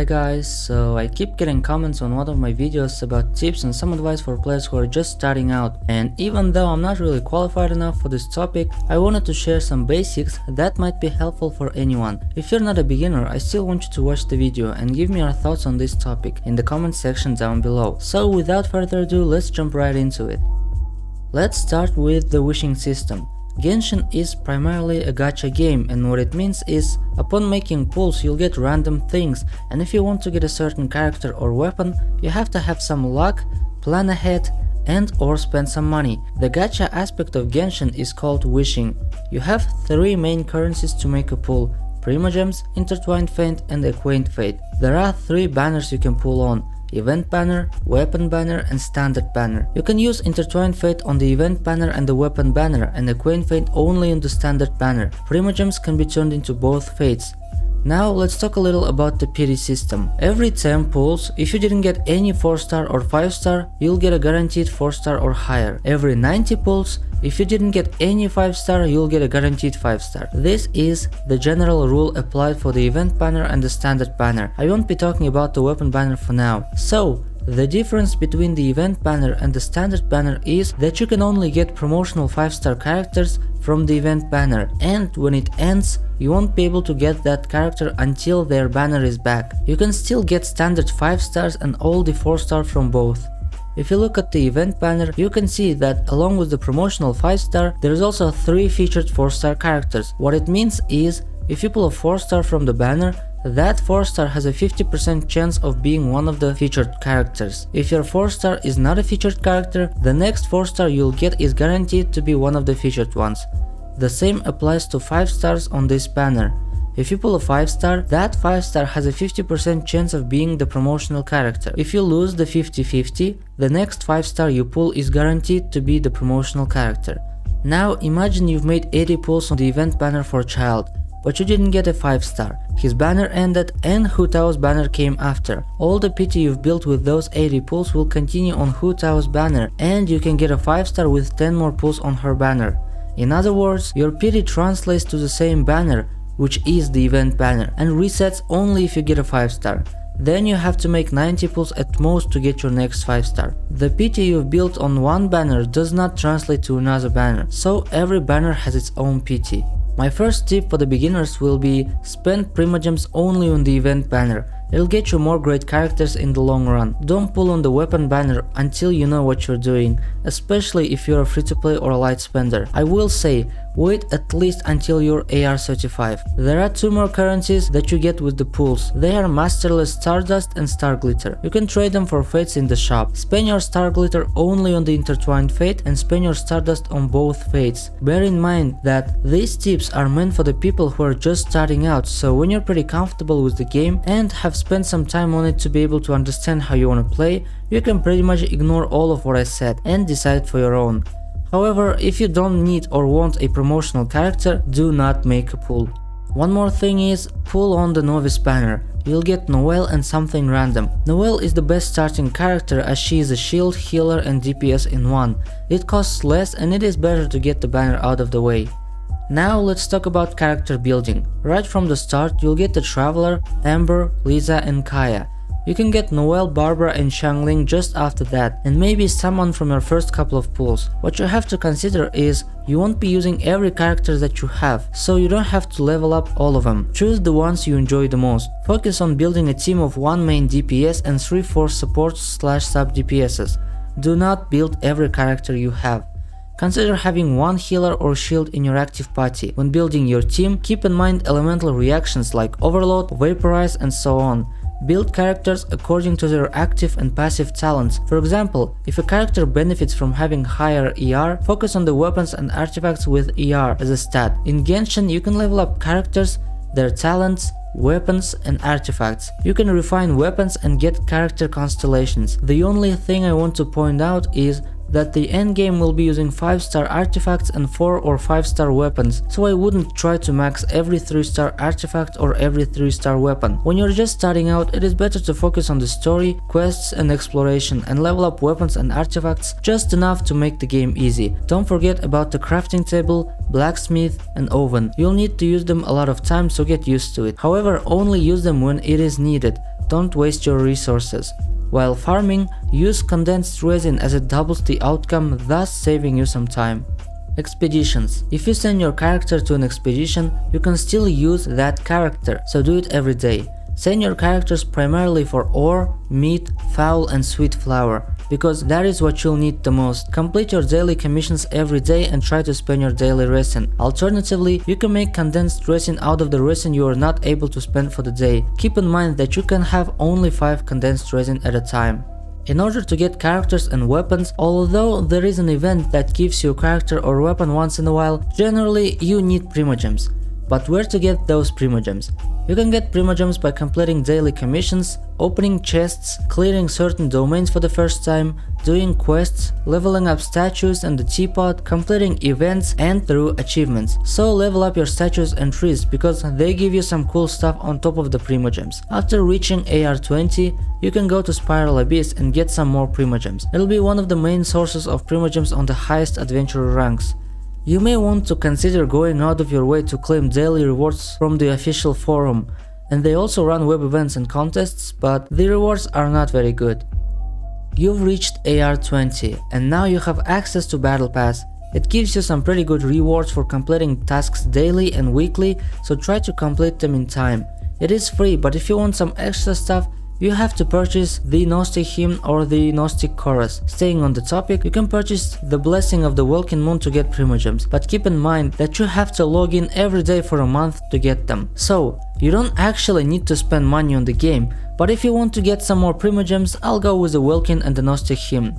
Hi guys, so I keep getting comments on one of my videos about tips and some advice for players who are just starting out, and even though I'm not really qualified enough for this topic, I wanted to share some basics that might be helpful for anyone. If you're not a beginner, I still want you to watch the video and give me your thoughts on this topic in the comment section down below. So without further ado, let's jump right into it. Let's start with the wishing system. Genshin is primarily a gacha game, and what it means is, upon making pulls you'll get random things, and if you want to get a certain character or weapon, you have to have some luck, plan ahead, and or spend some money. The gacha aspect of Genshin is called wishing. You have three main currencies to make a pull: primogems, intertwined fate, and acquaint fate. There are three banners you can pull on: event banner, weapon banner, and standard banner. You can use intertwined fate on the event banner and the weapon banner, and acquaint fate only on the standard banner. Primogems can be turned into both fates. Now let's talk a little about the pity system. Every 10 pulls, if you didn't get any 4-star or 5-star, you'll get a guaranteed 4-star or higher. Every 90 pulls, if you didn't get any 5-star, you'll get a guaranteed 5-star. This is the general rule applied for the event banner and the standard banner. I won't be talking about the weapon banner for now. So, the difference between the event banner and the standard banner is that you can only get promotional 5-star characters from the event banner, and when it ends, you won't be able to get that character until their banner is back. You can still get standard 5-stars and all the 4-star from both. If you look at the event banner, you can see that along with the promotional 5-star, there is also 3 featured 4-star characters. What it means is, if you pull a 4-star from the banner, that 4-star has a 50% chance of being one of the featured characters. If your 4-star is not a featured character, the next 4-star you'll get is guaranteed to be one of the featured ones. The same applies to 5-stars on this banner. If you pull a 5-star, that 5-star has a 50% chance of being the promotional character. If you lose the 50-50, the next 5-star you pull is guaranteed to be the promotional character. Now imagine you've made 80 pulls on the event banner for a child, but you didn't get a 5-star. His banner ended and Hu Tao's banner came after. All the pity you've built with those 80 pulls will continue on Hu Tao's banner, and you can get a 5-star with 10 more pulls on her banner. In other words, your pity translates to the same banner, which is the event banner, and resets only if you get a 5-star. Then you have to make 90 pulls at most to get your next 5-star. The pity you've built on one banner does not translate to another banner, so every banner has its own pity. My first tip for the beginners will be spend primogems only on the event banner. It'll get you more great characters in the long run. Don't pull on the weapon banner until you know what you're doing, especially if you're a free-to-play or a light spender. I will say, wait at least until you're AR 35. There are 2 more currencies that you get with the pulls. They are Masterless Stardust and Star Glitter. You can trade them for fates in the shop. Spend your Star Glitter only on the intertwined fate and spend your Stardust on both fates. Bear in mind that these tips are meant for the people who are just starting out, so when you're pretty comfortable with the game and have spent some time on it to be able to understand how you want to play, you can pretty much ignore all of what I said and decide for your own. However, if you don't need or want a promotional character, do not make a pull. One more thing is, pull on the novice banner. You'll get Noelle and something random. Noelle is the best starting character as she is a shield, healer, and DPS in one. It costs less and it is better to get the banner out of the way. Now let's talk about character building. Right from the start, you'll get the Traveler, Amber, Lisa, and Kaya. You can get Noelle, Barbara, and Xiangling just after that, and maybe someone from your first couple of pulls. What you have to consider is, you won't be using every character that you have, so you don't have to level up all of them. Choose the ones you enjoy the most. Focus on building a team of 1 main DPS and 3-4 support/sub DPSs. Do not build every character you have. Consider having 1 healer or shield in your active party. When building your team, keep in mind elemental reactions like Overload, Vaporize, and so on. Build characters according to their active and passive talents. For example, if a character benefits from having higher ER, focus on the weapons and artifacts with ER as a stat. In Genshin, you can level up characters, their talents, weapons, and artifacts. You can refine weapons and get character constellations. The only thing I want to point out is that the endgame will be using 5-star artifacts and 4 or 5-star weapons, so I wouldn't try to max every 3-star artifact or every 3-star weapon. When you're just starting out, it is better to focus on the story, quests, and exploration, and level up weapons and artifacts just enough to make the game easy. Don't forget about the crafting table, blacksmith, and oven. You'll need to use them a lot of times, so get used to it. However, only use them when it is needed. don't waste your resources. While farming, use condensed resin as it doubles the outcome, thus saving you some time. Expeditions. If you send your character to an expedition, you can still use that character, so do it every day. Send your characters primarily for ore, meat, fowl and sweet flour, because that is what you'll need the most. Complete your daily commissions every day and try to spend your daily resin. Alternatively, you can make condensed resin out of the resin you are not able to spend for the day. Keep in mind that you can have only 5 condensed resin at a time. In order to get characters and weapons, although there is an event that gives you a character or weapon once in a while, generally you need primogems. But where to get those primogems? You can get primogems by completing daily commissions, opening chests, clearing certain domains for the first time, doing quests, leveling up statues and the teapot, completing events and through achievements. So level up your statues and trees because they give you some cool stuff on top of the primogems. After reaching AR 20, you can go to Spiral Abyss and get some more primogems. It'll be one of the main sources of primogems on the highest adventurer ranks. You may want to consider going out of your way to claim daily rewards from the official forum, and they also run web events and contests, but the rewards are not very good. You've reached AR 20 and now you have access to Battle Pass. It gives you some pretty good rewards for completing tasks daily and weekly, so try to complete them in time. It is free, but if you want some extra stuff, you have to purchase the Gnostic Hymn or the Gnostic Chorus. Staying on the topic, you can purchase the Blessing of the Welkin Moon to get primogems, but keep in mind that you have to log in every day for a month to get them. So, you don't actually need to spend money on the game, but if you want to get some more primogems, I'll go with the Welkin and the Gnostic Hymn.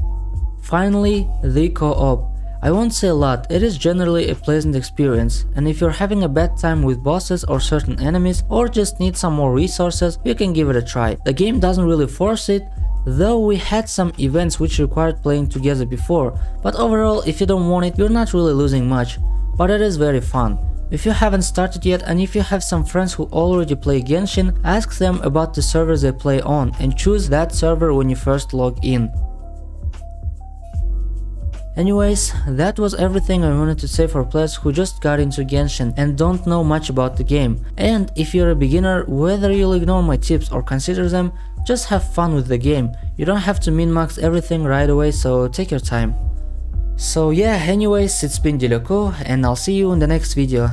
Finally, the co-op. I won't say a lot, it is generally a pleasant experience, and if you're having a bad time with bosses or certain enemies, or just need some more resources, you can give it a try. The game doesn't really force it, though we had some events which required playing together before, but overall, if you don't want it, you're not really losing much, but it is very fun. If you haven't started yet, and if you have some friends who already play Genshin, ask them about the servers they play on, and choose that server when you first log in. Anyways, that was everything I wanted to say for players who just got into Genshin and don't know much about the game. And if you're a beginner, whether you'll ignore my tips or consider them, just have fun with the game. You don't have to min-max everything right away, so take your time. So yeah, anyways, it's been Diloko and I'll see you in the next video.